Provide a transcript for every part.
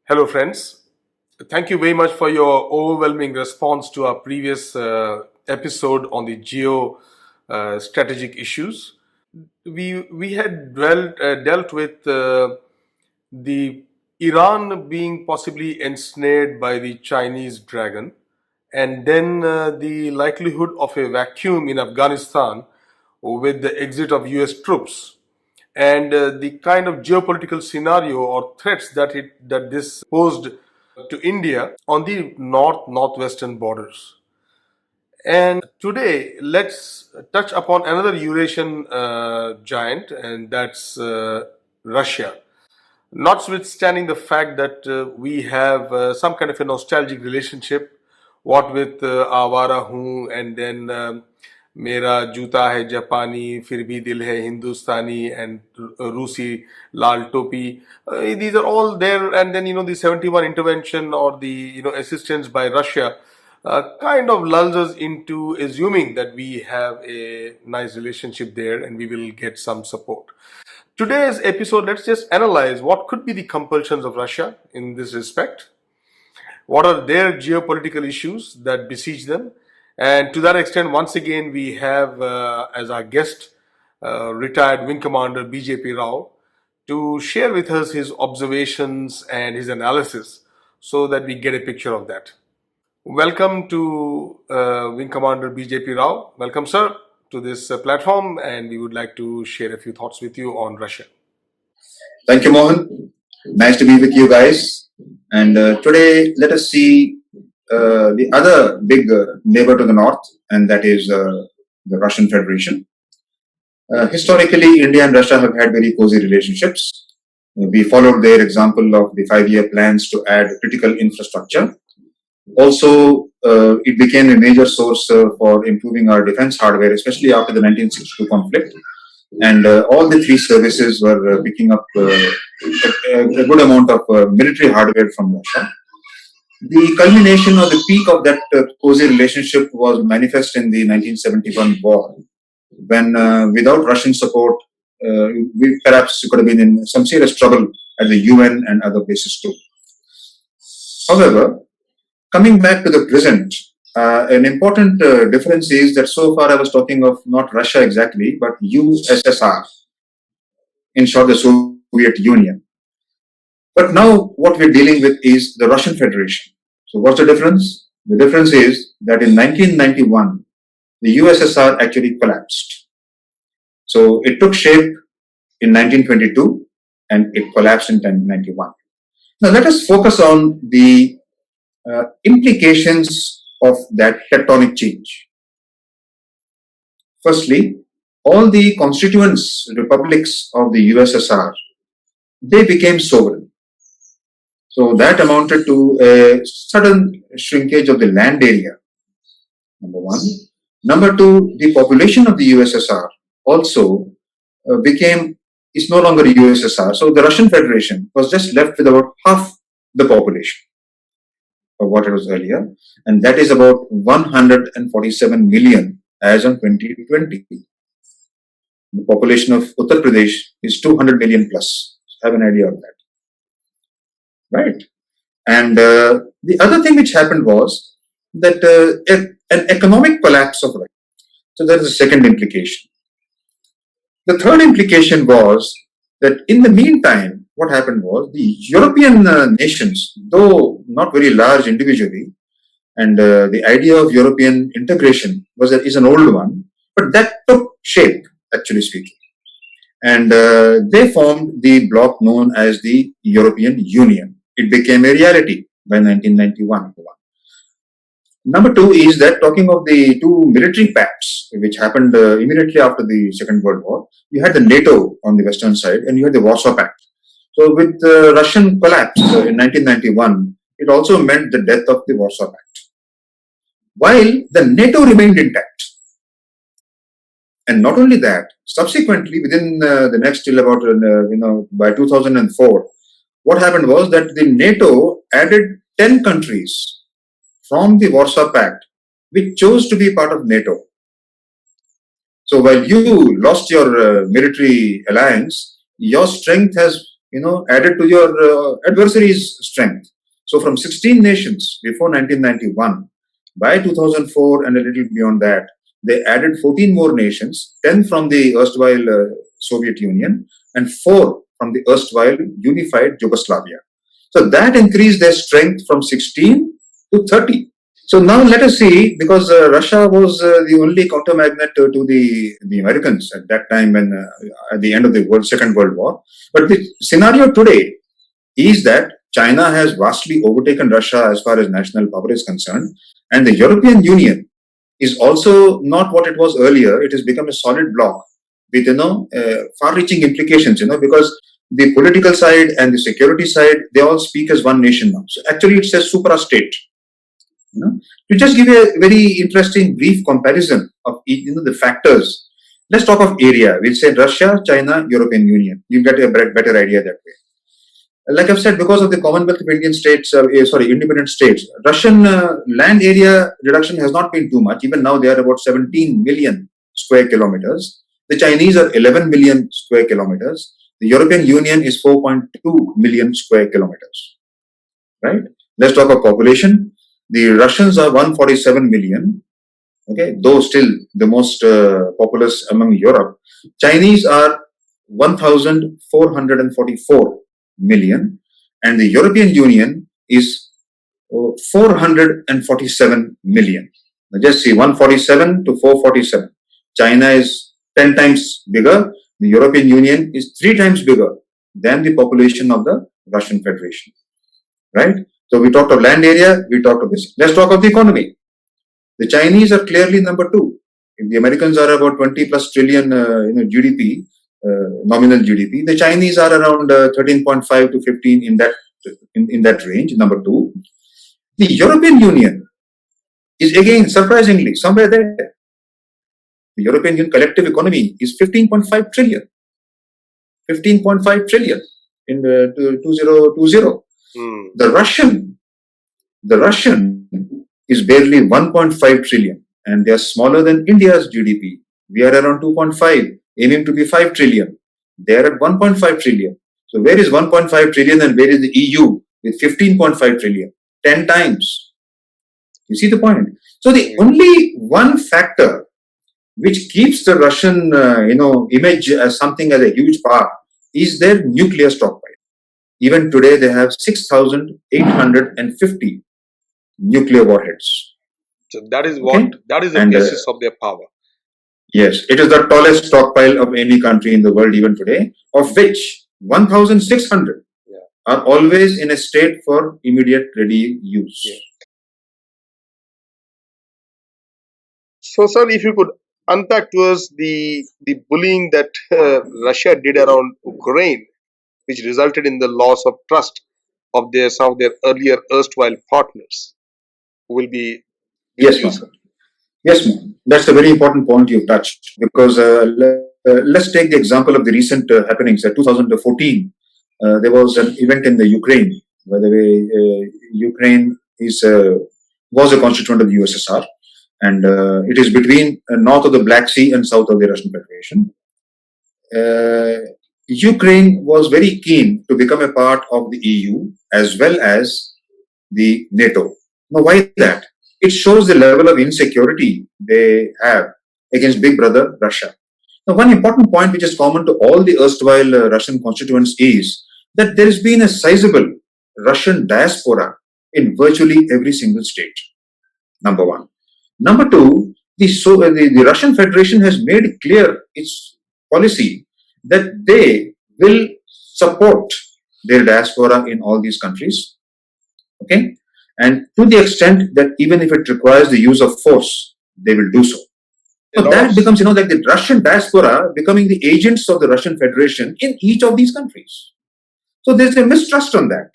Hello, friends. Thank you very much for your overwhelming response to our previous episode on the geo strategic issues. We had dealt with the Iran being possibly ensnared by the Chinese dragon, and then the likelihood of a vacuum in Afghanistan with the exit of US troops and the kind of geopolitical scenario or threats that this posed to India on the northwestern borders. And today, let's touch upon another Eurasian giant, and that's Russia. Notwithstanding the fact that we have some kind of a nostalgic relationship, what with Awara Hoon and then Mera Juta Hai Japani, Fir Bhi Dil Hai Hindustani and Rusi Lal Topi. These are all there, and then the 71 intervention or the assistance by Russia kind of lulls us into assuming that we have a nice relationship there and we will get some support. Today's episode, let's just analyze what could be the compulsions of Russia in this respect. What are their geopolitical issues that besiege them? And to that extent, once again, we have as our guest retired Wing Commander BJP Rao to share with us his observations and his analysis so that we get a picture of that. Welcome to Wing Commander BJP Rao. Welcome, sir, to this platform, and we would like to share a few thoughts with you on Russia. Thank you, Mohan. Nice to be with you guys. And today, let us see the other big neighbor to the north, and that is the Russian Federation. Historically, India and Russia have had very cozy relationships. We followed their example of the 5-year plans to add critical infrastructure. Also, it became a major source for improving our defense hardware, especially after the 1962 conflict. And all the three services were picking up a good amount of military hardware from Russia. The culmination or the peak of that cozy relationship was manifest in the 1971 war, when without Russian support, we perhaps could have been in some serious trouble at the UN and other places too. However, coming back to the present, an important difference is that so far I was talking of not Russia exactly, but USSR, in short, the Soviet Union. But now what we're dealing with is the Russian Federation. So what's the difference? The difference is that in 1991, the USSR actually collapsed. So it took shape in 1922 and it collapsed in 1991. Now let us focus on the implications of that tectonic change. Firstly, all the constituent republics of the USSR, they became sovereign. So that amounted to a sudden shrinkage of the land area, number one. Number two, the population of the USSR also is no longer USSR. So the Russian Federation was just left with about half the population of what it was earlier, and that is about 147 million as on 2020. The population of Uttar Pradesh is 200 million plus. Have an idea of that. Right? And the other thing which happened was that an economic collapse of Russia. So that is the second implication. The third implication was that in the meantime, what happened was the European nations, though not very large individually, and the idea of European integration is an old one, but that took shape, actually speaking. And they formed the bloc known as the European Union. It became a reality by 1991. Number two is that talking of the two military pacts, which happened immediately after the Second World War, you had the NATO on the western side and you had the Warsaw Pact. So with the Russian collapse in 1991, it also meant the death of the Warsaw Pact. While the NATO remained intact. And not only that, subsequently within the next till about, by 2004, what happened was that the NATO added 10 countries from the Warsaw Pact, which chose to be part of NATO. So while you lost your military alliance, your strength has added to your adversary's strength. So from 16 nations before 1991, by 2004 and a little beyond that, they added 14 more nations, 10 from the erstwhile Soviet Union and 4 from the erstwhile unified Yugoslavia. So that increased their strength from 16 to 30. So now let us see, because Russia was the only countermagnet to the Americans at that time, when at the end of the Second World War. But the scenario today is that China has vastly overtaken Russia as far as national power is concerned, and the European Union is also not what it was earlier. It has become a solid bloc with far-reaching implications. Because the political side and the security side, they all speak as one nation now. So actually, it's a supra-state. To just give a very interesting brief comparison of the factors. Let's talk of area. We'll say Russia, China, European Union. You get a better idea that way. Like I've said, because of the Commonwealth of Indian states, independent states, Russian land area reduction has not been too much. Even now, they are about 17 million square kilometers. The Chinese are 11 million square kilometers. The European Union is 4.2 million square kilometers. Right? Let's talk of population. The Russians are 147 million. Okay, though still the most populous among Europe. Chinese are 1,444 million, and the European Union is 447 million. Now just see, 147 to 447. China is 10 times bigger. The European Union is 3 times bigger than the population of the Russian Federation. Right? So we talked of land area, we talked of this. Let's talk of the economy. The Chinese are clearly number 2. If the Americans are about 20 plus trillion GDP, nominal GDP, the Chinese are around 13.5 to 15 in that range, number 2. The European Union is again surprisingly somewhere there. The European Union collective economy is 15.5 trillion. 15.5 trillion in 2020. The Russian is barely 1.5 trillion, and they are smaller than India's GDP. We are around 2.5, aiming to be 5 trillion. They are at 1.5 trillion. So where is 1.5 trillion and where is the EU with 15.5 trillion? 10 times. You see the point? So the only one factor which keeps the Russian image as something as a huge power is their nuclear stockpile. Even today, they have 6,850 nuclear warheads. So that is that is the basis of their power. Yes, it is the tallest stockpile of any country in the world even today, of which 1,600 are always in a state for immediate ready use. Yeah. So, sir, if you could unpack to us the bullying that Russia did around Ukraine, which resulted in the loss of trust of some of their earlier erstwhile partners, who will be yes, ma'am. Yes, ma'am. That's a very important point you've touched, because let's take the example of the recent happenings. In 2014, there was an event in the Ukraine. By the way, Ukraine was a constituent of the USSR, and it is between north of the Black Sea and south of the Russian Federation. Ukraine was very keen to become a part of the EU as well as the NATO. Now, why that? It shows the level of insecurity they have against big brother Russia. Now, one important point which is common to all the erstwhile Russian constituents is that there has been a sizable Russian diaspora in virtually every single state. Number one. Number two, the Russian Federation has made clear its policy that they will support their diaspora in all these countries. Okay? And to the extent that even if it requires the use of force, they will do so. So that becomes, like the Russian diaspora becoming the agents of the Russian Federation in each of these countries. So there's a mistrust on that.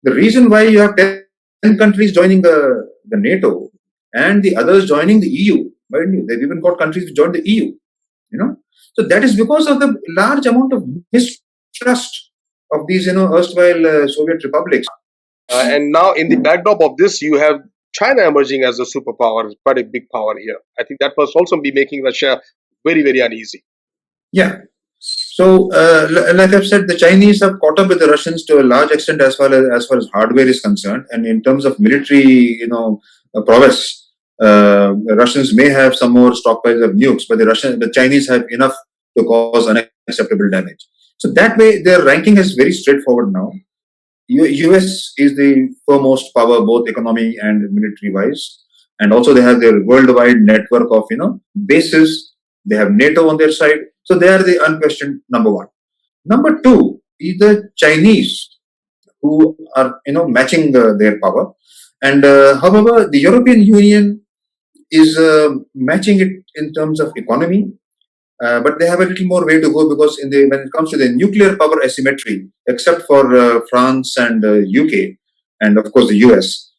The reason why you have 10 countries joining the NATO and the others joining the EU, they've even got countries to join the EU, So that is because of the large amount of mistrust of these, erstwhile Soviet republics. And now, in the backdrop of this, you have China emerging as a superpower, quite a big power here. I think that must also be making Russia very, very uneasy. Yeah. So, like I've said, the Chinese have caught up with the Russians to a large extent as far as hardware is concerned, and in terms of military, prowess, the Russians may have some more stockpiles of nukes, but the Chinese have enough to cause unacceptable damage. So that way, their ranking is very straightforward now. US is the foremost power, both economy and military wise, and also they have their worldwide network of bases. They have NATO on their side, so they are the unquestioned number one. Number two is the Chinese, who are matching their power, and however, the European Union is matching it in terms of economy, but they have a little more way to go because when it comes to the nuclear power asymmetry, except for France and UK, and of course the US,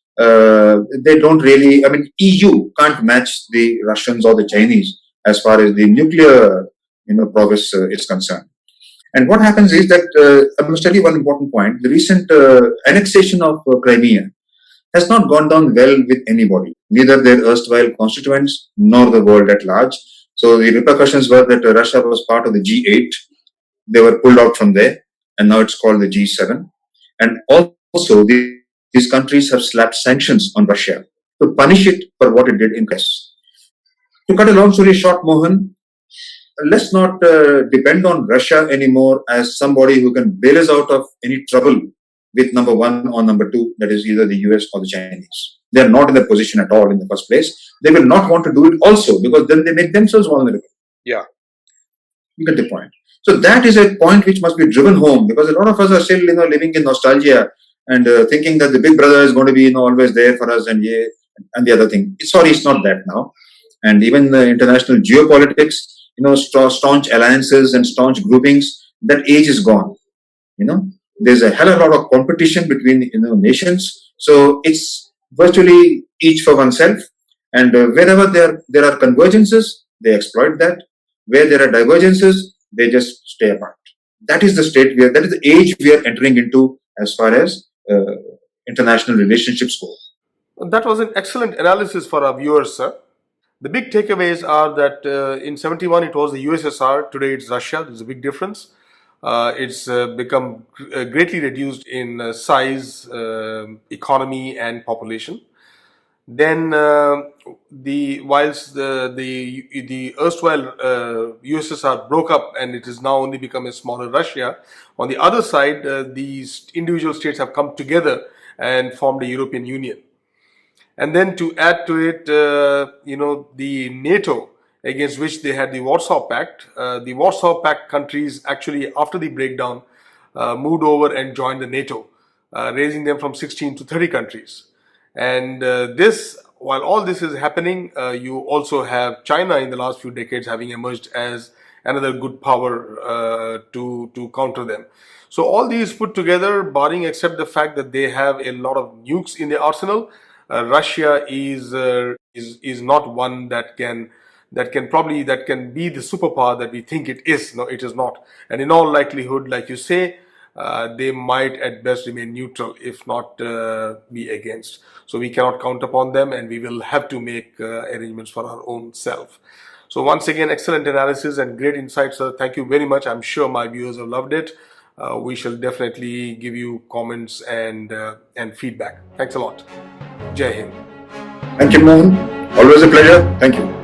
they don't really. I mean, EU can't match the Russians or the Chinese as far as the nuclear prowess is concerned. And what happens is that I must tell you one important point: the recent annexation of Crimea has not gone down well with anybody, neither their erstwhile constituents nor the world at large. So the repercussions were that Russia was part of the G8. They were pulled out from there, and now it's called the G7. And also, these countries have slapped sanctions on Russia to punish it for what it did in Greece. To cut a long story short, Mohan, let's not depend on Russia anymore as somebody who can bail us out of any trouble with number one or number two, that is either the US or the Chinese. They are not in that position at all in the first place. They will not want to do it also because then they make themselves vulnerable. Yeah. You get the point. So that is a point which must be driven home because a lot of us are still living in nostalgia and thinking that the big brother is going to be always there for us and the other thing. Sorry, it's not that now. And even the international geopolitics, staunch alliances and staunch groupings, that age is gone. There's a hell of a lot of competition between nations. So it's virtually each for oneself. And wherever there are convergences, they exploit that. Where there are divergences, they just stay apart. That is the that is the age we are entering into as far as international relationships go. That was an excellent analysis for our viewers, sir. The big takeaways are that in 71 it was the USSR, today it's Russia. There's a big difference. It's become greatly reduced in size, economy, and population. Then, whilst the erstwhile USSR broke up and it has now only become a smaller Russia, on the other side, these individual states have come together and formed a European Union. And then to add to it, the NATO, against which they had the Warsaw Pact. The Warsaw Pact countries actually, after the breakdown, moved over and joined the NATO, raising them from 16 to 30 countries. And while all this is happening, you also have China in the last few decades having emerged as another good power to counter them. So all these put together, barring except the fact that they have a lot of nukes in their arsenal, Russia is not one that can be the superpower that we think it is. No, it is not. And in all likelihood, like you say, they might at best remain neutral, if not be against. So we cannot count upon them, and we will have to make arrangements for our own self. So once again, excellent analysis and great insights, sir. Thank you very much. I'm sure my viewers have loved it. We shall definitely give you comments and feedback. Thanks a lot. Jai Hind. Thank you, Mohan. Always a pleasure. Thank you.